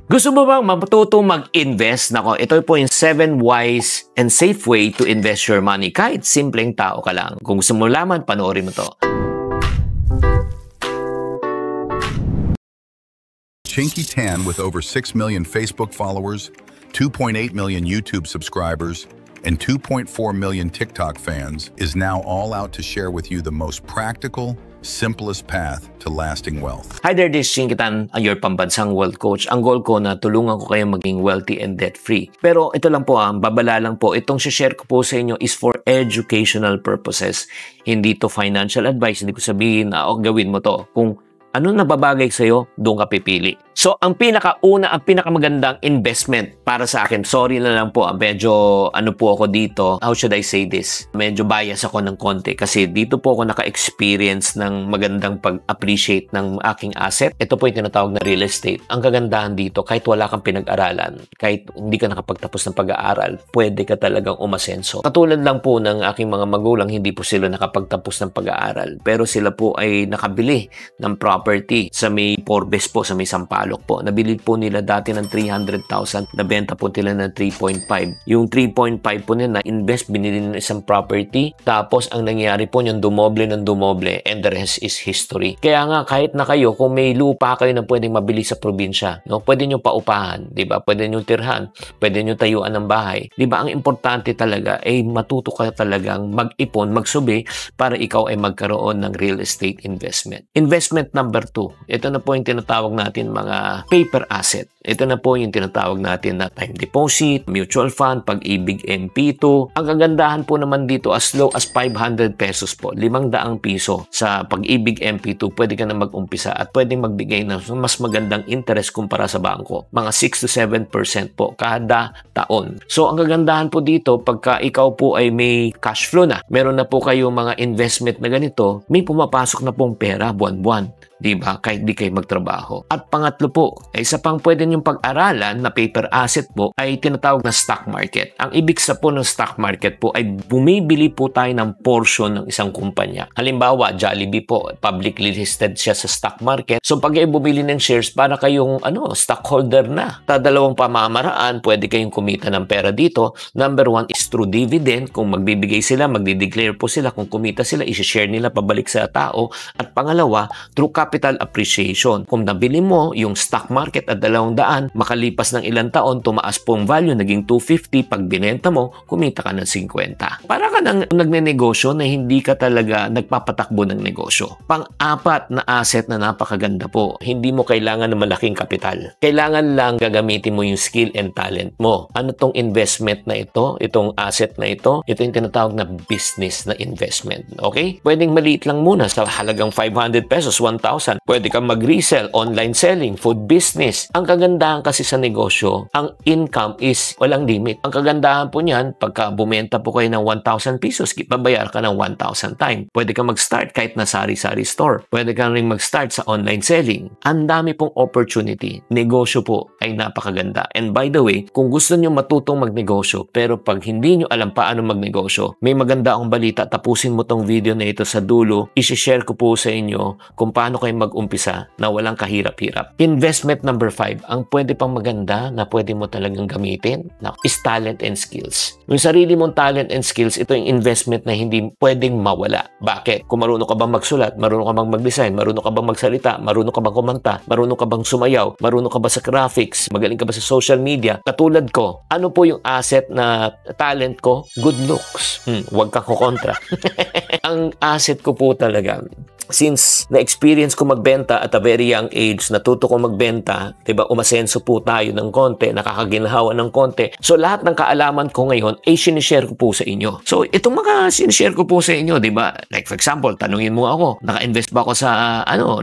Gusto mo bang matuto mag-invest? Nako, ito po yung 7 wise and safe way to invest your money. Kahit simpleng tao ka lang. Kung gusto mo laman, panoorin mo to. Chinky Tan, with over 6 million Facebook followers, 2.8 million YouTube subscribers, and 2.4 million TikTok fans, is now all out to share with you the most practical, simplest path to lasting wealth. Hi there, this is Chinky Tan, your pambansang wealth coach. Ang goal ko na tulungan ko kayo maging wealthy and debt-free. Pero ito lang po, babala lang po. Itong share ko po sa inyo is for educational purposes. Hindi to financial advice. Hindi ko sabihin na gawin mo to. Kung ano nababagay sa'yo, doon ka pipili. So, ang pinakamagandang investment para sa akin, sorry na lang po, medyo po ako dito, how should I say this? Medyo bias ako ng konti kasi dito po ako naka-experience ng magandang pag-appreciate ng aking asset. Ito po yung tinatawag na real estate. Ang kagandahan dito, kahit wala kang pinag-aralan, kahit hindi ka nakapagtapos ng pag-aaral, pwede ka talagang umasenso. Katulad lang po ng aking mga magulang, hindi po sila nakapagtapos ng pag-aaral, pero sila po ay nakabili ng property sa may Forbes po, sa may Sampaloc po. Nabili po nila dati ng 300,000, nabenta po nila ng 3.5. Yung 3.5 po nila na-invest, binili ng isang property, tapos ang nangyari po yung dumoble ng dumoble, and the rest is history. Kaya nga, kahit na kayo, kung may lupa kayo na pwedeng mabili sa probinsya, no? Pwede nyo paupahan, di ba? Pwede nyo tirhan, pwede nyo tayuan ng bahay. Di ba? Ang importante talaga ay matuto ka talagang mag-ipon, magsubi, para ikaw ay magkaroon ng real estate investment. Investment number 2. Ito na po yung tinatawag natin mga paper asset. Ito na po yung tinatawag natin na time deposit, mutual fund, Pag-ibig MP2. Ang kagandahan po naman dito, as low as 500 pesos po, 500 piso sa Pag-ibig MP2, pwede ka na mag-umpisa at pwedeng magbigay ng mas magandang interest kumpara sa bangko. Mga 6 to 7% po kada taon. So, ang kagandahan po dito, pagka ikaw po ay may cash flow na, meron na po kayong mga investment na ganito, may pumapasok na pong pera buwan-buwan. Diba? Kahit di kayo magtrabaho. At pangatlo po, isa pang pwede niyong pag-aralan na paper asset po ay tinatawag na stock market. Ang ibig sa po ng stock market po ay bumibili po tayo ng portion ng isang kumpanya. Halimbawa, Jollibee po, publicly listed siya sa stock market. So pag kayo bumili ng shares, para kayong stockholder na. Dalawang pamamaraan, pwede kayong kumita ng pera dito. Number 1 is through dividend. Kung magbibigay sila, magdi-declare po sila. Kung kumita sila, isi-share nila pabalik sa tao. At pangalawa, through capital appreciation. Kung nabili mo yung stock market at 200, makalipas ng ilang taon, tumaas po ang value, naging 250. Pag binenta mo, kumita ka ng 50. Para ka nang nagnenegosyo na hindi ka talaga nagpapatakbo ng negosyo. Pang-apat na asset na napakaganda po, hindi mo kailangan ng malaking kapital. Kailangan lang gagamitin mo yung skill and talent mo. Ano tong investment na ito? Itong asset na ito? Ito yung tinatawag na business na investment. Okay? Pwedeng maliit lang muna sa halagang 500 pesos, 1,000. Pwede kang mag-resell, online selling, food business. Ang kagandahan kasi sa negosyo, ang income is walang limit. Ang kagandahan po niyan, pagka bumenta po kayo ng 1,000 pesos, babayar ka ng 1,000 time. Pwede kang mag-start kahit na sari-sari store. Pwede kang ring mag-start sa online selling. Ang dami pong opportunity. Negosyo po ay napakaganda. And by the way, kung gusto nyo matutong magnegosyo, pero pag hindi nyo alam paano magnegosyo, may maganda akong balita. Tapusin mo tong video na ito sa dulo. I-share ko po sa inyo kung paano kayo mag-umpisa na walang kahirap-hirap. Investment number 5, ang pwede pang maganda na pwede mo talagang gamitin is talent and skills. Yung sarili mong talent and skills, ito yung investment na hindi pwedeng mawala. Bakit? Kung marunong ka bang magsulat, marunong ka bang mag-design, marunong ka bang magsalita, marunong ka bang kumanta, marunong ka bang sumayaw, marunong ka ba sa graphics, magaling ka ba sa social media, katulad ko, ano po yung asset na talent ko? Good looks. Huwag kang kukontra. Ang asset ko po talaga, since na-experience ko magbenta at a very young age, natuto ko magbenta, diba, umasenso po tayo ng konti, nakakaginhawa ng konti. So, lahat ng kaalaman ko ngayon ay sinishare ko po sa inyo. So, itong mga sinishare ko po sa inyo, diba, like for example, tanungin mo ako, naka-invest ba ako sa,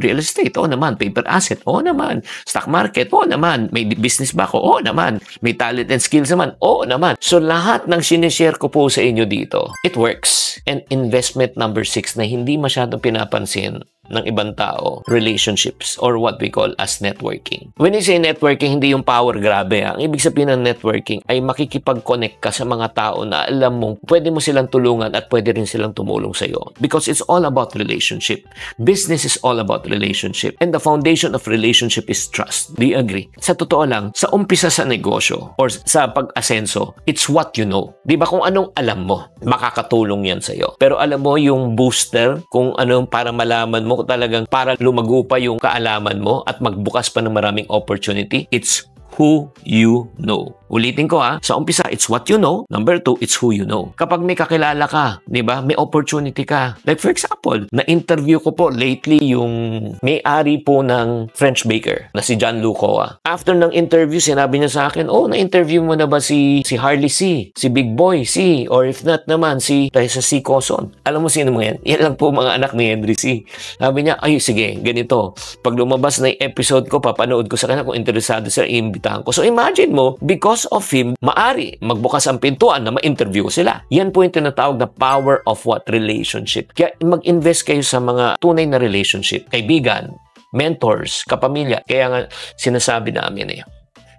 real estate? Oo naman. Paper asset? Oo naman. Stock market? Oo naman. May business ba ako? Oo naman. May talent and skills naman? Oo naman. So, lahat ng sinishare ko po sa inyo dito, it works. And investment number 6 na hindi masyadong pinapansin ng ibang tao, relationships or what we call as networking. When you say networking, hindi yung power grabe. Ang ibig sabihin ng networking ay makikipag-connect ka sa mga tao na alam mong pwede mo silang tulungan at pwede rin silang tumulong sa iyo. Because it's all about relationship. Business is all about relationship. And the foundation of relationship is trust. Do you agree? Sa totoo lang, sa umpisa sa negosyo or sa pag-asenso, it's what you know. Di ba kung anong alam mo, makakatulong yan sa iyo. Pero alam mo yung booster, kung anong para malaman mo talagang para lumago pa yung kaalaman mo at magbukas pa ng maraming opportunity, it's who you know. Ulitin ko sa umpisa, it's what you know. Number 2, it's who you know. Kapag may kakilala ka, di ba? May opportunity ka. Like for example, na-interview ko po lately yung may-ari po ng French baker na si John Lucoa. After ng interview, sinabi niya sa akin, na-interview mo na ba si Harley C, si Big Boy C, or if not naman, si Tessa C. Coson. Alam mo sino mga yan? Yan lang po mga anak ni Henry C. Sabi niya, sige, ganito. Pag lumabas na yung episode ko, papanood ko sa kanya kung interesado sila, iimbitahan ko. So imagine mo, because of him, maari magbukas ang pintuan na ma-interview sila. Yan po yung tinatawag na power of what? Relationship. Kaya mag-invest kayo sa mga tunay na relationship. Kaibigan, mentors, kapamilya. Kaya nga sinasabi namin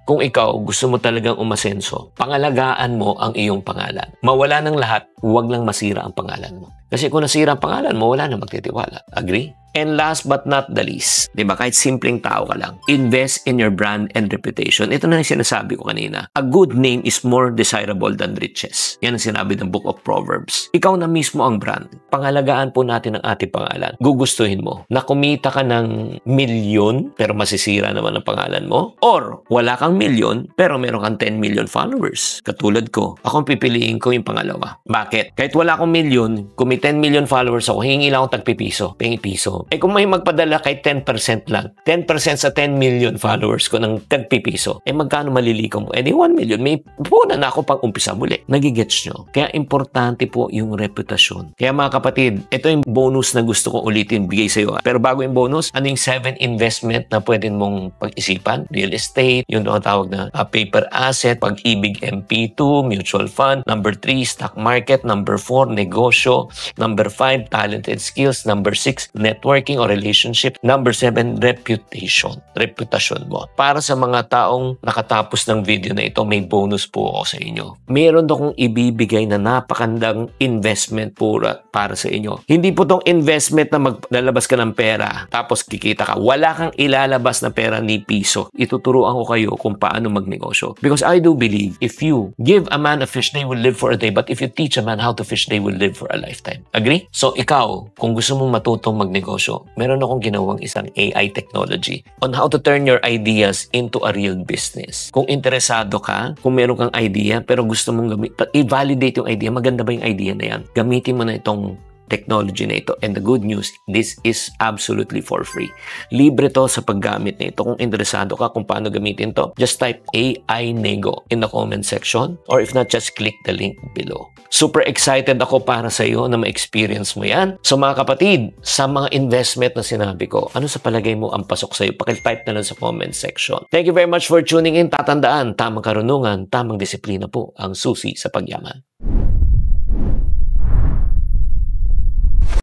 kung ikaw gusto mo talagang umasenso, pangalagaan mo ang iyong pangalan. Mawala ng lahat, huwag lang masira ang pangalan mo. Kasi kung nasira ang pangalan mo, wala na magtitiwala. Agree? And last but not the least, di ba, kahit simpleng tao ka lang, invest in your brand and reputation. Ito na yung sinasabi ko kanina. A good name is more desirable than riches. Yan ang sinabi ng Book of Proverbs. Ikaw na mismo ang brand. Pangalagaan po natin ang ating pangalan. Gugustuhin mo na kumita ka ng milyon pero masisira naman ang pangalan mo? Or wala kang milyon pero meron kang 10 million followers. Katulad ko, akong pipiliin ko yung pangalawa. Bakit? Kahit wala akong milyon, kung may 10 million followers ako, hingi lang akong tagpipiso. Pengi piso. Kung may magpadala kahit 10% lang, 10% sa 10 million followers ko ng tagpipiso, magkano malilikom mo? 1 million. May punan na ako pang umpisa muli. Nagigets nyo? Kaya importante po yung reputasyon. Kaya mga kapatid, ito yung bonus na gusto ko ulitin bigay sa iyo. Pero bago yung bonus, ano yung 7 investment na pwede mong pag-isipan? Real estate, yung tawag na paper asset, pag-ibig MP2, mutual fund. Number 3, stock market. Number 4, negosyo. Number 5, talented skills. Number 6, networking or relationship. Number 7, reputation. Reputasyon mo. Para sa mga taong nakatapos ng video na ito, may bonus po ako sa inyo. Meron akong ibibigay na napakandang investment para sa inyo. Hindi po tong investment na maglalabas ka ng pera tapos kikita ka. Wala kang ilalabas na pera ni piso. Ituturuan ko kayo kung paano magnegosyo. Because I do believe if you give a man a fish, they will live for a day. But if you teach a man how to fish, they will live for a lifetime. Agree? So ikaw, kung gusto mong matutong magnegosyo, meron akong ginawang isang AI technology on how to turn your ideas into a real business. Kung interesado ka, kung meron kang idea pero gusto mong i-validate yung idea, maganda ba yung idea na yan? Gamitin mo na itong technology na ito. And the good news, this is absolutely for free. Libre to sa paggamit na ito. Kung interesado ka kung paano gamitin to, just type AI Nego in the comment section or if not, just click the link below. Super excited ako para sa iyo na ma-experience mo yan. So mga kapatid, sa mga investment na sinabi ko, ano sa palagay mo ang pasok sa iyo? Pakitype na lang sa comment section. Thank you very much for tuning in. Tatandaan, tamang karunungan, tamang disiplina po ang susi sa pagyaman.